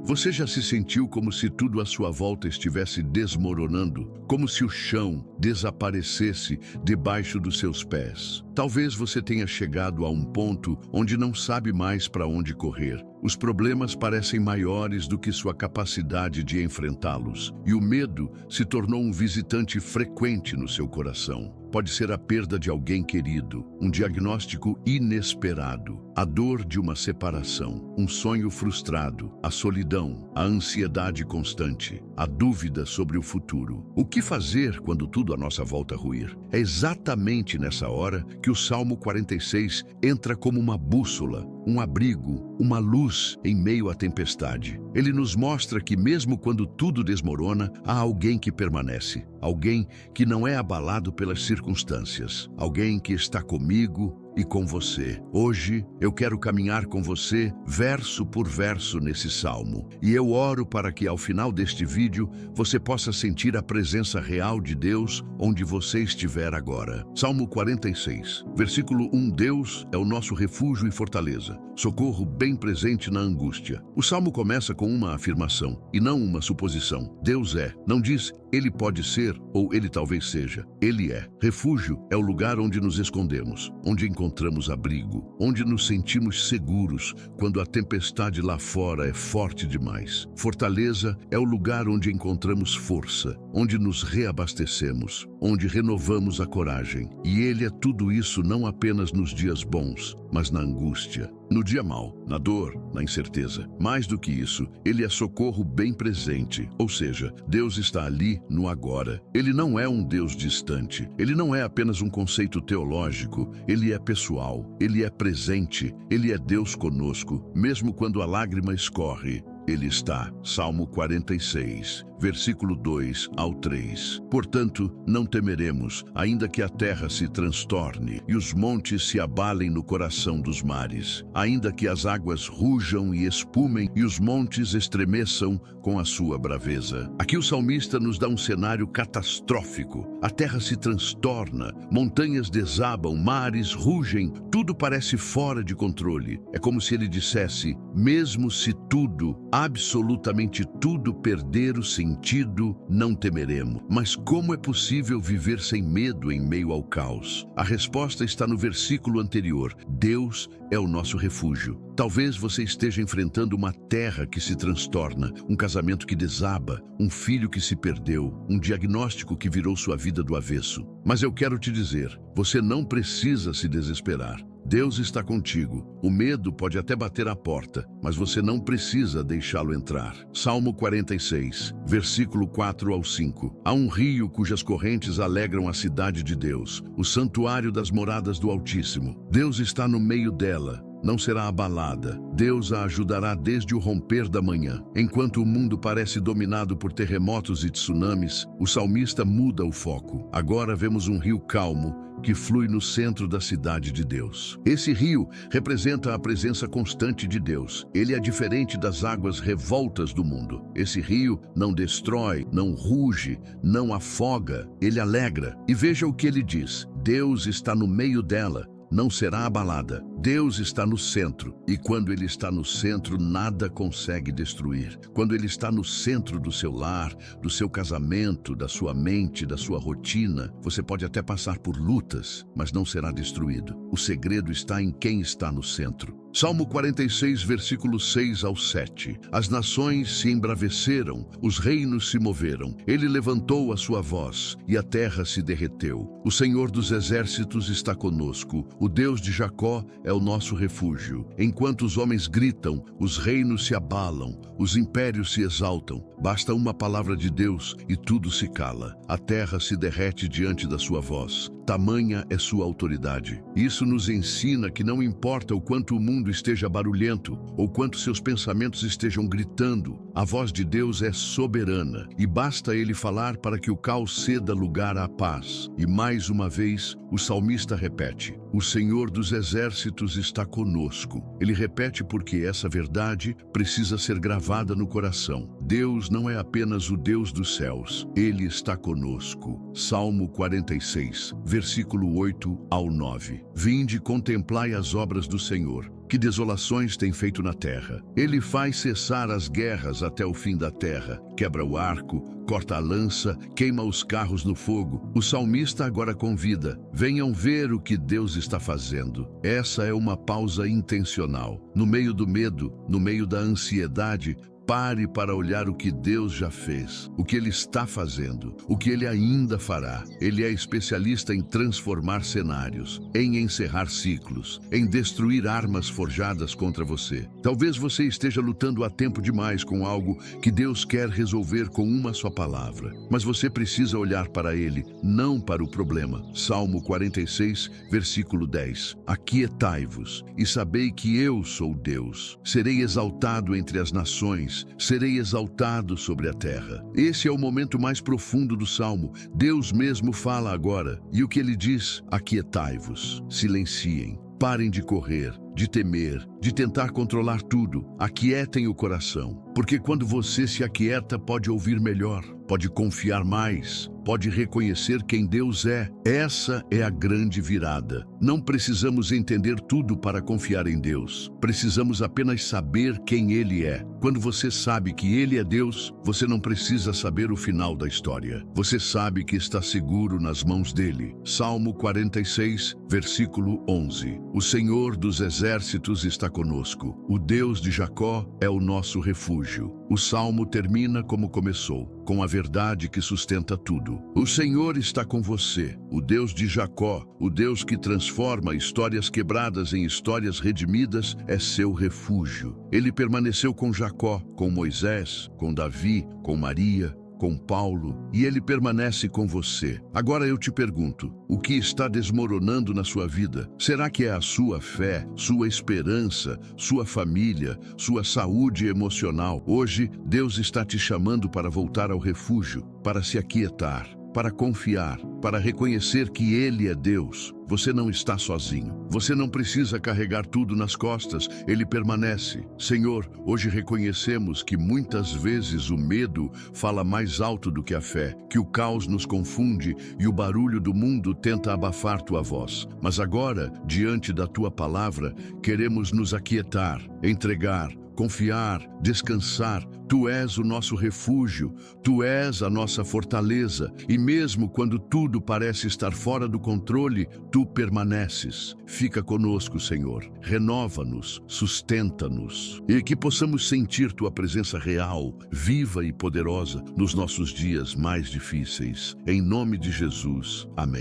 Você já se sentiu como se tudo à sua volta estivesse desmoronando? Como se o chão desaparecesse debaixo dos seus pés? Talvez você tenha chegado a um ponto onde não sabe mais para onde correr. Os problemas parecem maiores do que sua capacidade de enfrentá-los, e o medo se tornou um visitante frequente no seu coração. Pode ser a perda de alguém querido, um diagnóstico inesperado, a dor de uma separação, um sonho frustrado, a solidão, a ansiedade constante, a dúvida sobre o futuro. O que fazer quando tudo à nossa volta ruir? É exatamente nessa hora que o Salmo 46 entra como uma bússola, um abrigo, uma luz em meio à tempestade. Ele nos mostra que mesmo quando tudo desmorona, há alguém que permanece, alguém que não é abalado pelas circunstâncias, alguém que está comigo e com você. Hoje eu quero caminhar com você verso por verso nesse salmo, e eu oro para que ao final deste vídeo você possa sentir a presença real de Deus onde você estiver agora. Salmo 46, versículo 1. Deus é o nosso refúgio e fortaleza, socorro bem presente na angústia. O salmo começa com uma afirmação e não uma suposição. Deus é. Não diz ele pode ser ou ele talvez seja. Ele é. Refúgio é o lugar onde nos escondemos, onde encontramos abrigo, onde nos sentimos seguros quando a tempestade lá fora é forte demais. Fortaleza é o lugar onde encontramos força, onde nos reabastecemos, onde renovamos a coragem. E ele é tudo isso não apenas nos dias bons, mas na angústia, no dia mau, na dor, na incerteza. Mais do que isso, ele é socorro bem presente, ou seja, Deus está ali no agora. Ele não é um Deus distante, ele não é apenas um conceito teológico, ele é pessoal, ele é presente, ele é Deus conosco, mesmo quando a lágrima escorre. Ele está. Salmo 46, versículo 2 ao 3. Portanto, não temeremos, ainda que a terra se transtorne e os montes se abalem no coração dos mares, ainda que as águas rujam e espumem e os montes estremeçam com a sua braveza. Aqui o salmista nos dá um cenário catastrófico. A terra se transtorna, montanhas desabam, mares rugem, tudo parece fora de controle. É como se ele dissesse, mesmo se tudo, absolutamente tudo perder o sentido, não temeremos. Mas como é possível viver sem medo em meio ao caos? A resposta está no versículo anterior. Deus é o nosso refúgio. Talvez você esteja enfrentando uma terra que se transtorna, um casamento que desaba, um filho que se perdeu, um diagnóstico que virou sua vida do avesso. Mas eu quero te dizer, você não precisa se desesperar. Deus está contigo. O medo pode até bater à porta, mas você não precisa deixá-lo entrar. Salmo 46, versículo 4 ao 5. Há um rio cujas correntes alegram a cidade de Deus, o santuário das moradas do Altíssimo. Deus está no meio dela. Não será abalada. Deus a ajudará desde o romper da manhã. Enquanto o mundo parece dominado por terremotos e tsunamis, o salmista muda o foco. Agora vemos um rio calmo que flui no centro da cidade de Deus. Esse rio representa a presença constante de Deus. Ele é diferente das águas revoltas do mundo. Esse rio não destrói, não ruge, não afoga, ele alegra. E veja o que ele diz: Deus está no meio dela. Não será abalada. Deus está no centro, e quando Ele está no centro, nada consegue destruir. Quando Ele está no centro do seu lar, do seu casamento, da sua mente, da sua rotina, você pode até passar por lutas, mas não será destruído. O segredo está em quem está no centro. Salmo 46, versículo 6 ao 7. As nações se embraveceram, os reinos se moveram. Ele levantou a sua voz, e a terra se derreteu. O Senhor dos exércitos está conosco. O Deus de Jacó é o nosso refúgio. Enquanto os homens gritam, os reinos se abalam, os impérios se exaltam. Basta uma palavra de Deus e tudo se cala. A terra se derrete diante da sua voz. Tamanha é sua autoridade. Isso nos ensina que não importa o quanto o mundo esteja barulhento ou quanto seus pensamentos estejam gritando, a voz de Deus é soberana e basta ele falar para que o caos ceda lugar à paz. E mais uma vez, o salmista repete: o Senhor dos exércitos está conosco. Ele repete porque essa verdade precisa ser gravada no coração. Deus não é apenas o Deus dos céus, Ele está conosco. Salmo 46, versículo 8 ao 9. Vinde, contemplai as obras do Senhor, que desolações tem feito na terra. Ele faz cessar as guerras até o fim da terra, quebra o arco, corta a lança, queima os carros no fogo. O salmista agora convida: venham ver o que Deus está fazendo. Essa é uma pausa intencional. No meio do medo, no meio da ansiedade, pare para olhar o que Deus já fez, o que Ele está fazendo, o que Ele ainda fará. Ele é especialista em transformar cenários, em encerrar ciclos, em destruir armas forjadas contra você. Talvez você esteja lutando há tempo demais com algo que Deus quer resolver com uma só palavra, mas você precisa olhar para Ele, não para o problema. Salmo 46, versículo 10. Aquietai-vos e sabei que eu sou Deus. Serei exaltado entre as nações, serei exaltado sobre a terra. Esse é o momento mais profundo do Salmo. Deus mesmo fala agora. E o que ele diz? Aquietai-vos, silenciem, parem de correr, de temer, de tentar controlar tudo. Aquietem o coração, porque quando você se aquieta, pode ouvir melhor, pode confiar mais, pode reconhecer quem Deus é. Essa é a grande virada. Não precisamos entender tudo para confiar em Deus. Precisamos apenas saber quem Ele é. Quando você sabe que Ele é Deus, você não precisa saber o final da história. Você sabe que está seguro nas mãos dele. Salmo 46, versículo 11. O Senhor dos exércitos está conosco. O Deus de Jacó é o nosso refúgio. O Salmo termina como começou, com a verdade que sustenta tudo. O Senhor está com você, o Deus de Jacó, o Deus que transforma histórias quebradas em histórias redimidas, é seu refúgio. Ele permaneceu com Jacó, com Moisés, com Davi, com Maria, com Paulo, e ele permanece com você. Agora eu te pergunto, o que está desmoronando na sua vida? Será que é a sua fé, sua esperança, sua família, sua saúde emocional? Hoje, Deus está te chamando para voltar ao refúgio, para se aquietar, para confiar, para reconhecer que Ele é Deus. Você não está sozinho. Você não precisa carregar tudo nas costas. Ele permanece. Senhor, hoje reconhecemos que muitas vezes o medo fala mais alto do que a fé, que o caos nos confunde e o barulho do mundo tenta abafar tua voz. Mas agora, diante da tua palavra, queremos nos aquietar, entregar, confiar, descansar. Tu és o nosso refúgio, tu és a nossa fortaleza, e mesmo quando tudo parece estar fora do controle, tu permaneces. Fica conosco, Senhor, renova-nos, sustenta-nos, e que possamos sentir tua presença real, viva e poderosa nos nossos dias mais difíceis. Em nome de Jesus, amém.